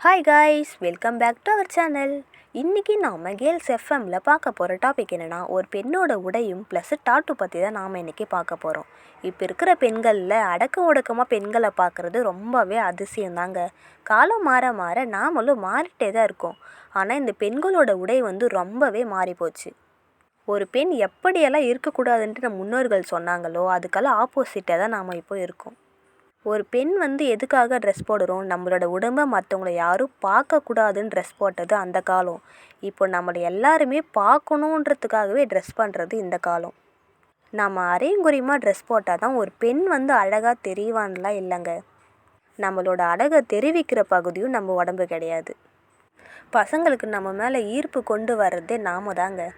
Hi guys, welcome back to our channel. இன்றைக்கி நாம் girls எஃப்எம்மில் பார்க்க போகிற டாபிக் என்னென்னா, ஒரு பெண்ணோட உடையும் ப்ளஸ் டாட்டூ பற்றி தான் நாம் இன்றைக்கி பார்க்க போகிறோம். இப்போ இருக்கிற பெண்களில் அடக்க ஒடுக்கமாக பெண்களை பார்க்குறது ரொம்பவே அதிசயம்தாங்க. காலம் மாற மாற நாமளும் மாறிட்டே தான் இருக்கோம். ஆனால் இந்த பெண்களோட உடை ரொம்பவே மாறிப்போச்சு. ஒரு பெண் எப்படியெல்லாம் இருக்கக்கூடாதுன்ட்டு நம்ம முன்னோர்கள் சொன்னாங்களோ அதுக்கெல்லாம் ஆப்போசிட்டாக தான் நாம் இப்போ இருக்கோம். ஒரு பெண் எதுக்காக ட்ரெஸ் போடுறோம்? நம்மளோட உடம்பை மற்றவங்கள யாரும் பார்க்கக்கூடாதுன்னு ட்ரெஸ் போட்டது அந்த காலம். இப்போ நம்மளை எல்லாருமே பார்க்கணுன்றதுக்காகவே ட்ரெஸ் பண்ணுறது இந்த காலம். நம்ம அரையும் குறையுமா ட்ரெஸ் போட்டால் தான் ஒரு பெண் அழகாக தெரிவான்லாம் இல்லைங்க. நம்மளோட அழகை தெரிவிக்கிற பகுதியும் நம்ம உடம்பு கிடையாது. பசங்களுக்கு நம்ம மேலே ஈர்ப்பு கொண்டு வர்றதே நாம தாங்க.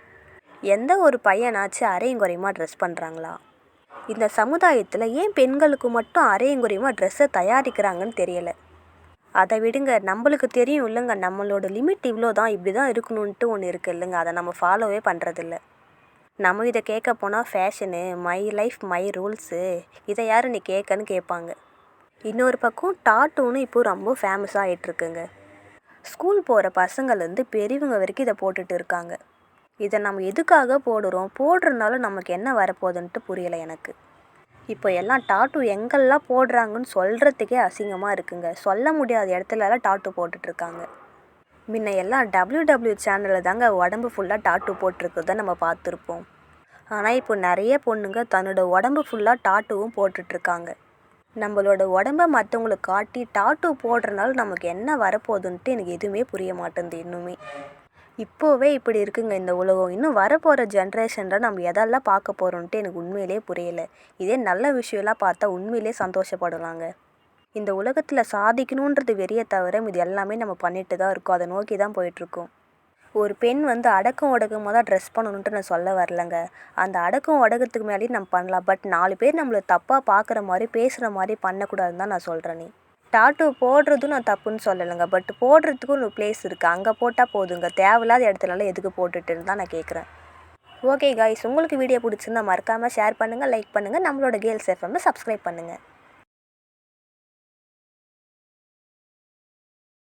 எந்த ஒரு பையனாச்சும் அரையும் குறையுமா ட்ரெஸ் பண்ணுறாங்களா? இந்த சமுதாயத்தில் ஏன் பெண்களுக்கு மட்டும் அரையும் குறையுமா ட்ரெஸ்ஸை தயாரிக்கிறாங்கன்னு தெரியலை. அதை விடுங்க, நம்மளுக்கு தெரியும் இல்லைங்க, நம்மளோட லிமிட் இவ்வளோ தான், இப்படி தான் இருக்கணுன்ட்டு ஒன்று இருக்குது இல்லைங்க. அதை நம்ம ஃபாலோவே பண்ணுறதில்ல. நம்ம இதை கேட்க போனால் fashion, my life my rules, இதை யார் நீ கேட்கன்னு கேட்பாங்க. இன்னொரு பக்கம் டாட்டூன்னு இப்போது ரொம்ப ஃபேமஸாக ஆகிட்டுருக்குங்க. ஸ்கூல் போகிற பசங்கள்லேருந்து பெரியவங்க வரைக்கும் இதை போட்டுட்டு இருக்காங்க. இதை நம்ம எதுக்காக போடுறோம்? போடுறதுனால நமக்கு என்ன வரப்போகுதுன்ட்டு புரியலை எனக்கு. இப்போ எல்லாம் டாட்டூ எங்கெல்லாம் போடுறாங்கன்னு சொல்கிறதுக்கே அசிங்கமாக இருக்குங்க. சொல்ல முடியாத இடத்துலலாம் டாட்டூ போட்டுட்ருக்காங்க. முன்ன எல்லாம் WW சேனலில் தாங்க உடம்பு ஃபுல்லாக டாட்டூ போட்டிருக்கிறத நம்ம பார்த்துருப்போம். ஆனால் இப்போ நிறைய பொண்ணுங்க தன்னோட உடம்பு ஃபுல்லாக டாட்டூவும் போட்டுட்ருக்காங்க. நம்மளோட உடம்பை மற்றவங்களுக்கு காட்டி டாட்டூ போடுறதுனால நமக்கு என்ன வரப்போகுதுன்ட்டு எனக்கு எதுவுமே புரிய மாட்டேங்குது இன்னுமே. இப்போவே இப்படி இருக்குங்க இந்த உலகம். இன்னும் வரப்போகிற ஜென்ரேஷனில் நம்ம எதெல்லாம் பார்க்க போகிறோன்ட்டு எனக்கு உண்மையிலே புரியலை. இதே நல்ல விஷயம்லாம் பார்த்தா உண்மையிலே சந்தோஷப்படலாங்க. இந்த உலகத்தில் சாதிக்கணுன்றது வெறியை தவிர இது எல்லாமே நம்ம பண்ணிட்டு தான் இருக்கோம். அதை நோக்கி தான் போயிட்டுருக்கோம். ஒரு பெண் அடக்கம் ஒடுக்கமாக தான் ட்ரெஸ் பண்ணணுன்ட்டு நான் சொல்ல வரலைங்க. அந்த அடக்கம் ஒடுக்கத்துக்கு மேலேயும் நம்ம பண்ணலாம். பட் 4 பேர் நம்மளை தப்பாக பார்க்குற மாதிரி பேசுகிற மாதிரி பண்ணக்கூடாதுன்னு தான் நான் சொல்கிறேனே. டாட்டூ போடுறதும் நான் தப்புன்னு சொல்லலைங்க. பட் போடுறதுக்கும் ஒரு பிளேஸ் இருக்குது, அங்கே போட்டால் போதுங்க. தேவையில்லாத இடத்துலலாம் எதுக்கு போட்டுட்டுன்னு தான் நான் கேட்குறேன். ஓகே காய்ஸ், உங்களுக்கு வீடியோ பிடிச்சிருந்தா மறக்காமல் ஷேர் பண்ணுங்கள், லைக் பண்ணுங்கள். நம்மளோட கேர்ள்ஸ் எஃப்எம்மை சப்ஸ்கிரைப் பண்ணுங்கள்.